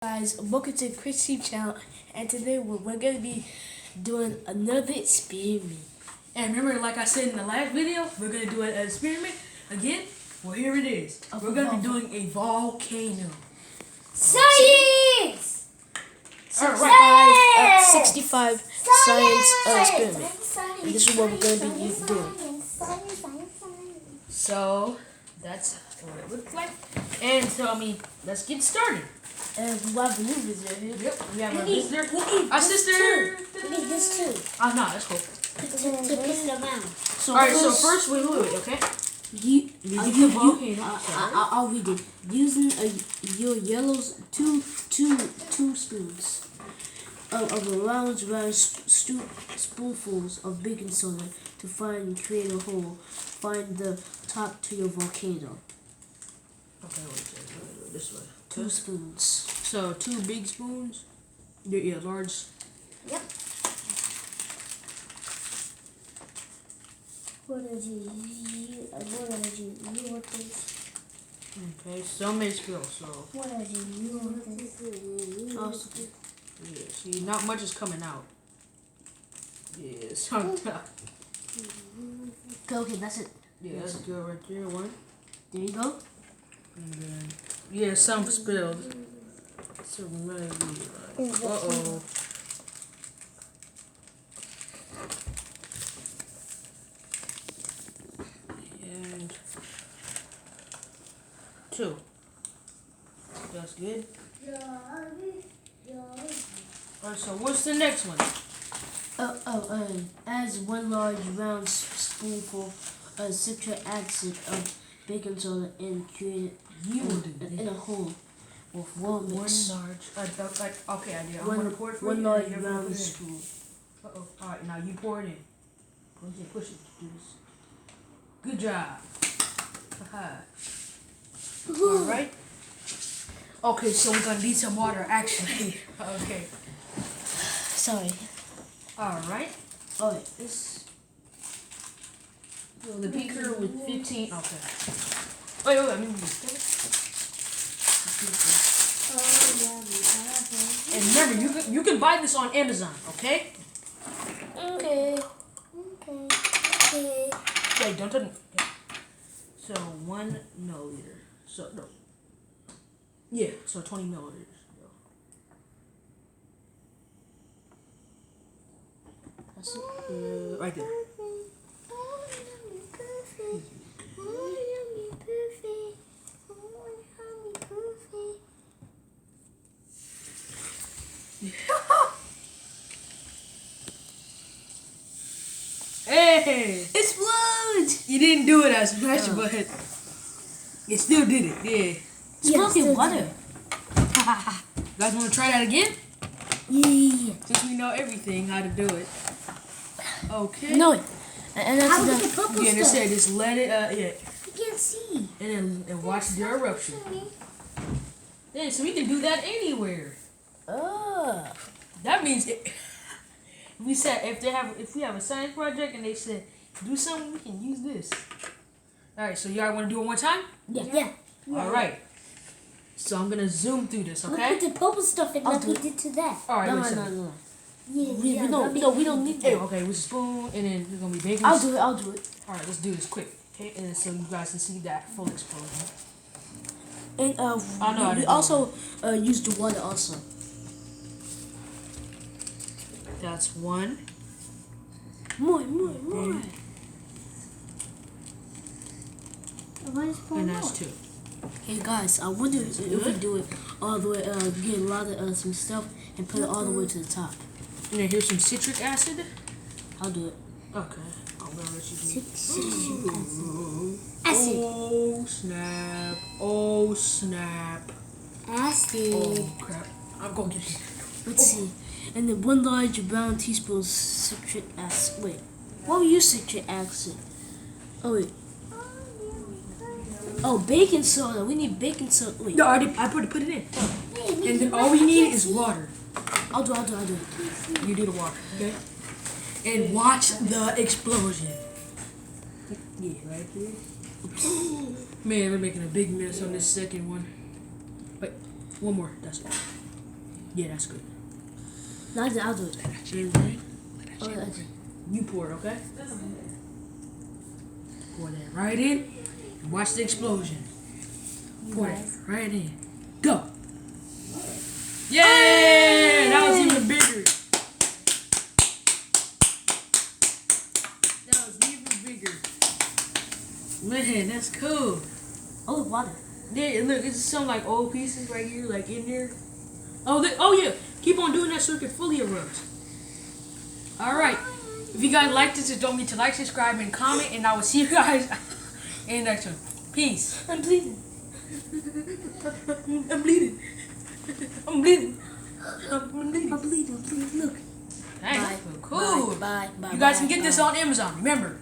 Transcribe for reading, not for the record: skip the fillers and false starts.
Guys, welcome to Christy channel, and today we're gonna be doing another experiment. And remember, like I said in the last video, we're gonna do an experiment again. Well, here it is. We're gonna be doing a volcano. Science! Alright, 65 science experiment. And this is what we're gonna be doing. So that's what it looks like. And so let's get started. And we have a new visitor here. Yep, we have our We need visitor. Our sister. We need this too. Oh no, that's cool. To push it around. So Alright, so first wait, okay? I'll read it. Using your yellows, two spoons of round spoonfuls of baking soda to find and create a hole. Find the top to your volcano. Okay, wait, this way. 2 spoons. So 2 big spoons. Yeah, large. Yep. What did you want this? Okay, some may spill, so. What did you want this? Awesome. Yeah, see, not much is coming out. Yeah, Okay, that's it. yeah, that's good right there. One. There you go. And then, yeah, some spilled. So maybe. Uh-oh. And 2. That's good. Alright, so what's the next one? Adds 1 large round spoonful of citric acid of baking soda and create in a hole with warm mix. 1 large. Okay, I did. I'm One, gonna pour it for one you. large and you're gonna round put it in. spoon. Uh-oh. Alright, now you pour it in. Push it. Do this. Good job. Alright. Okay, so we're gonna need some water, actually. Okay. Sorry. Alright. Alright, this. So the beaker with 15. Okay. Wait, I mean. And remember, you can buy this on Amazon, okay? Okay. Wait, don't touch it. Okay. So 1 milliliter. So no. Yeah, so 20 milliliters. That's it. Right there. Hey! Explode! You didn't do it as much, but it still did it. Yeah. Explode in water. You guys want to try that again? Yeah. Since we know everything, how to do it. Okay. No. And How that's with the purple Yeah, and it stuff? said just let it, yeah. I can't see. And watch the eruption. Yeah, so we can do that anywhere. That means we said if we have a science project and they said do something, we can use this. All right, so y'all want to do it one time? Yeah. All right. So I'm gonna zoom through this, Look okay? at the purple stuff and I'll like do we it. did to that. All right. No. Yeah, We don't need Hey, that. okay, with a spoon, and then we're gonna be baking. I'll do it. All right, let's do this quick, okay? And so you guys can see that full explosion. And I know how to we do also use the water also. That's 1. More. And that's 2. Hey guys, I wonder if we do it all the way, get a lot of some stuff and put it all the way to the top. And then here's some citric acid. I'll do it. Okay, I'm gonna let you do it. Acid. Oh snap. Acid. Oh crap. I'm gonna get this. Let's see. And then 1 large brown teaspoon citric acid. Wait, what we use citric acid? Oh wait. Oh, baking soda. We need baking soda. Wait. No, I put it in. And then all we need is water. I'll do it. You do the water, okay? And watch the explosion. Yeah, right there. Man, we're making a big mess on this second one. Wait, one more. That's it. Yeah, that's good. No, I'll do it. Cheers, man. Oh, that's it. You pour it, okay? Pour that right in. And watch the explosion. Pour that right in. Go. Yeah, that was even bigger. That was even bigger. Man, that's cool. Oh, water. Yeah, look, it's some like old pieces right here, like in there. Oh yeah. Keep on doing that so it can fully erupt. All right. If you guys like this, just don't forget to like, subscribe, and comment, and I will see you guys in the next one. Peace. I'm bleeding. I'm bleeding. I'm bleeding. I'm bleeding. Look. Dang, Bye. cool. Bye. You guys can get this on Amazon. Remember,